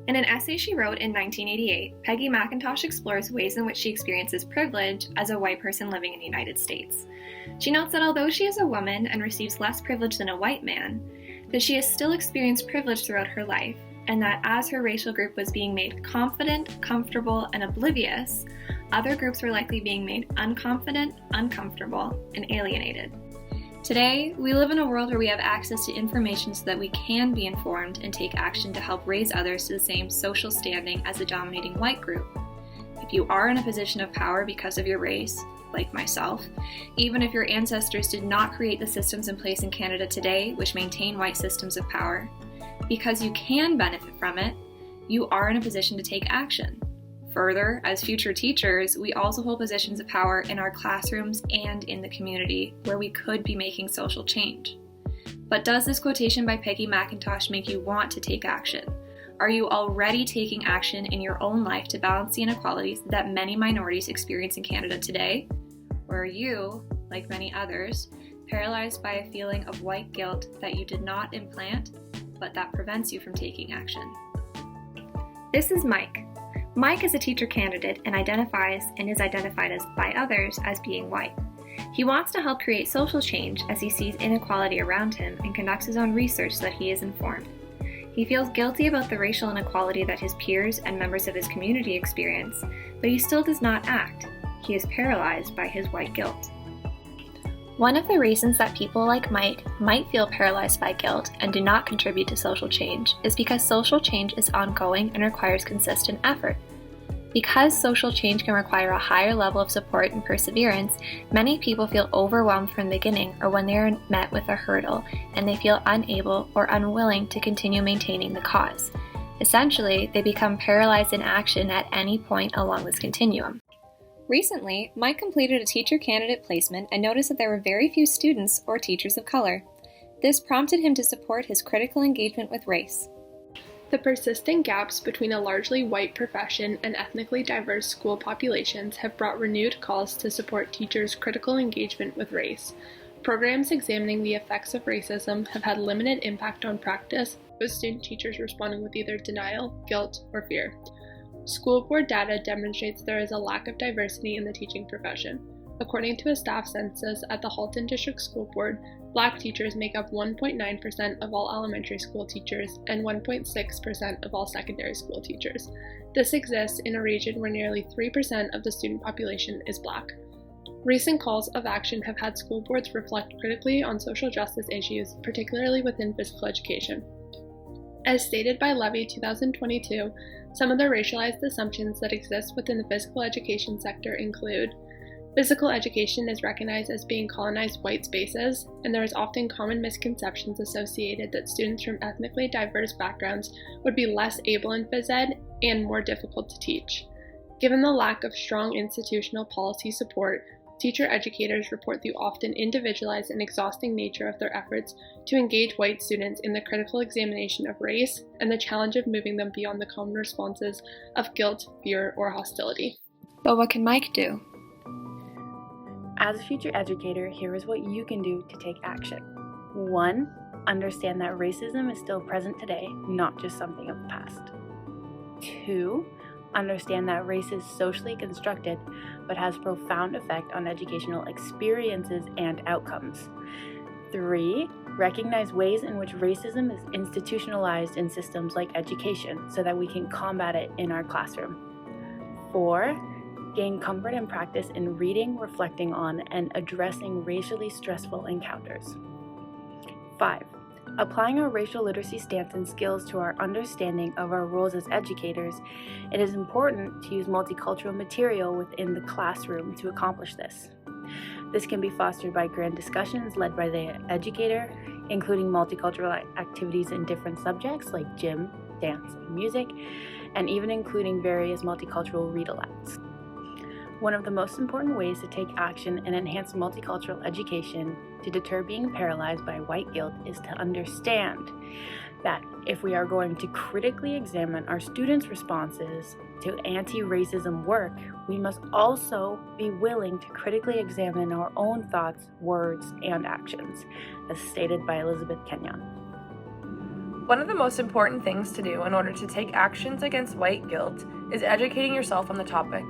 In an essay she wrote in 1988, Peggy McIntosh explores ways in which she experiences privilege as a white person living in the United States. She notes that although she is a woman and receives less privilege than a white man, that she has still experienced privilege throughout her life, and that as her racial group was being made confident, comfortable, and oblivious, other groups were likely being made unconfident, uncomfortable, and alienated. Today, we live in a world where we have access to information so that we can be informed and take action to help raise others to the same social standing as the dominating white group. If you are in a position of power because of your race, like myself, even if your ancestors did not create the systems in place in Canada today which maintain white systems of power, because you can benefit from it, you are in a position to take action. Further, as future teachers, we also hold positions of power in our classrooms and in the community where we could be making social change. But does this quotation by Peggy McIntosh make you want to take action? Are you already taking action in your own life to balance the inequalities that many minorities experience in Canada today? Or are you, like many others, paralyzed by a feeling of white guilt that you did not implant, but that prevents you from taking action? This is Mike. Mike is a teacher candidate and is identified as by others as being white. He wants to help create social change as he sees inequality around him and conducts his own research so that he is informed. He feels guilty about the racial inequality that his peers and members of his community experience, but he still does not act. He is paralyzed by his white guilt. One of the reasons that people like Mike might feel paralyzed by guilt and do not contribute to social change is because social change is ongoing and requires consistent effort. Because social change can require a higher level of support and perseverance, many people feel overwhelmed from the beginning or when they are met with a hurdle and they feel unable or unwilling to continue maintaining the cause. Essentially, they become paralyzed in action at any point along this continuum. Recently, Mike completed a teacher candidate placement and noticed that there were very few students or teachers of color. This prompted him to support his critical engagement with race. The persistent gaps between a largely white profession and ethnically diverse school populations have brought renewed calls to support teachers' critical engagement with race. Programs examining the effects of racism have had limited impact on practice, with student teachers responding with either denial, guilt, or fear. School board data demonstrates there is a lack of diversity in the teaching profession. According to a staff census at the Halton District School Board, Black teachers make up 1.9% of all elementary school teachers and 1.6% of all secondary school teachers. This exists in a region where nearly 3% of the student population is Black. Recent calls of action have had school boards reflect critically on social justice issues, particularly within physical education. As stated by Levy 2022, some of the racialized assumptions that exist within the physical education sector include: physical education is recognized as being colonized white spaces, and there is often common misconceptions associated that students from ethnically diverse backgrounds would be less able in phys ed and more difficult to teach. Given the lack of strong institutional policy support, teacher educators report the often individualized and exhausting nature of their efforts to engage white students in the critical examination of race and the challenge of moving them beyond the common responses of guilt, fear, or hostility. But what can Mike do? As a future educator, here is what you can do to take action. 1. Understand that racism is still present today, not just something of the past. 2. Understand that race is socially constructed, but has profound effect on educational experiences and outcomes. 3. Recognize ways in which racism is institutionalized in systems like education so that we can combat it in our classroom. 4. Gain comfort and practice in reading, reflecting on, and addressing racially stressful encounters. 5. Applying our racial literacy stance and skills to our understanding of our roles as educators, it is important to use multicultural material within the classroom to accomplish this. This can be fostered by grand discussions led by the educator, including multicultural activities in different subjects like gym, dance, and music, and even including various multicultural read-alouds. One of the most important ways to take action and enhance multicultural education to deter being paralyzed by white guilt is to understand that if we are going to critically examine our students' responses to anti-racism work, we must also be willing to critically examine our own thoughts, words, and actions, as stated by Elizabeth Kenyon. One of the most important things to do in order to take actions against white guilt is educating yourself on the topic.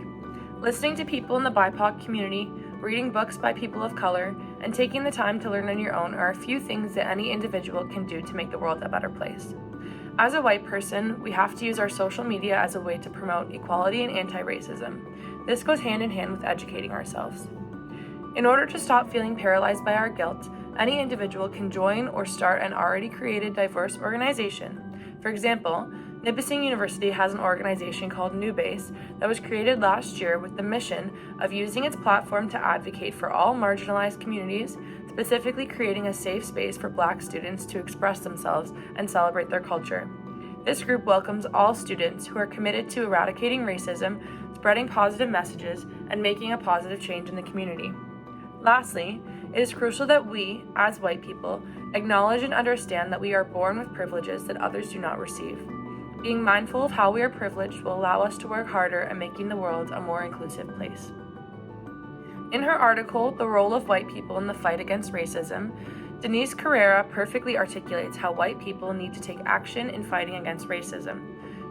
Listening to people in the BIPOC community, reading books by people of color, and taking the time to learn on your own are a few things that any individual can do to make the world a better place. As a white person, we have to use our social media as a way to promote equality and anti-racism. This goes hand in hand with educating ourselves. In order to stop feeling paralyzed by our guilt, any individual can join or start an already created diverse organization. For example, Nipissing University has an organization called New Base that was created last year with the mission of using its platform to advocate for all marginalized communities, specifically creating a safe space for Black students to express themselves and celebrate their culture. This group welcomes all students who are committed to eradicating racism, spreading positive messages, and making a positive change in the community. Lastly, it is crucial that we, as white people, acknowledge and understand that we are born with privileges that others do not receive. Being mindful of how we are privileged will allow us to work harder at making the world a more inclusive place. In her article, The Role of White People in the Fight Against Racism, Denise Carrera perfectly articulates how white people need to take action in fighting against racism.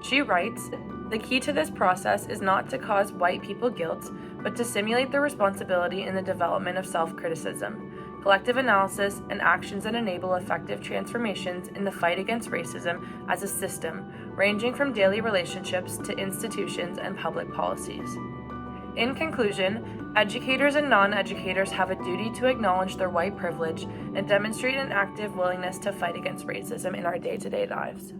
She writes, "The key to this process is not to cause white people guilt, but to simulate their responsibility in the development of self-criticism, collective analysis, and actions that enable effective transformations in the fight against racism as a system, ranging from daily relationships to institutions and public policies." In conclusion, educators and non-educators have a duty to acknowledge their white privilege and demonstrate an active willingness to fight against racism in our day-to-day lives.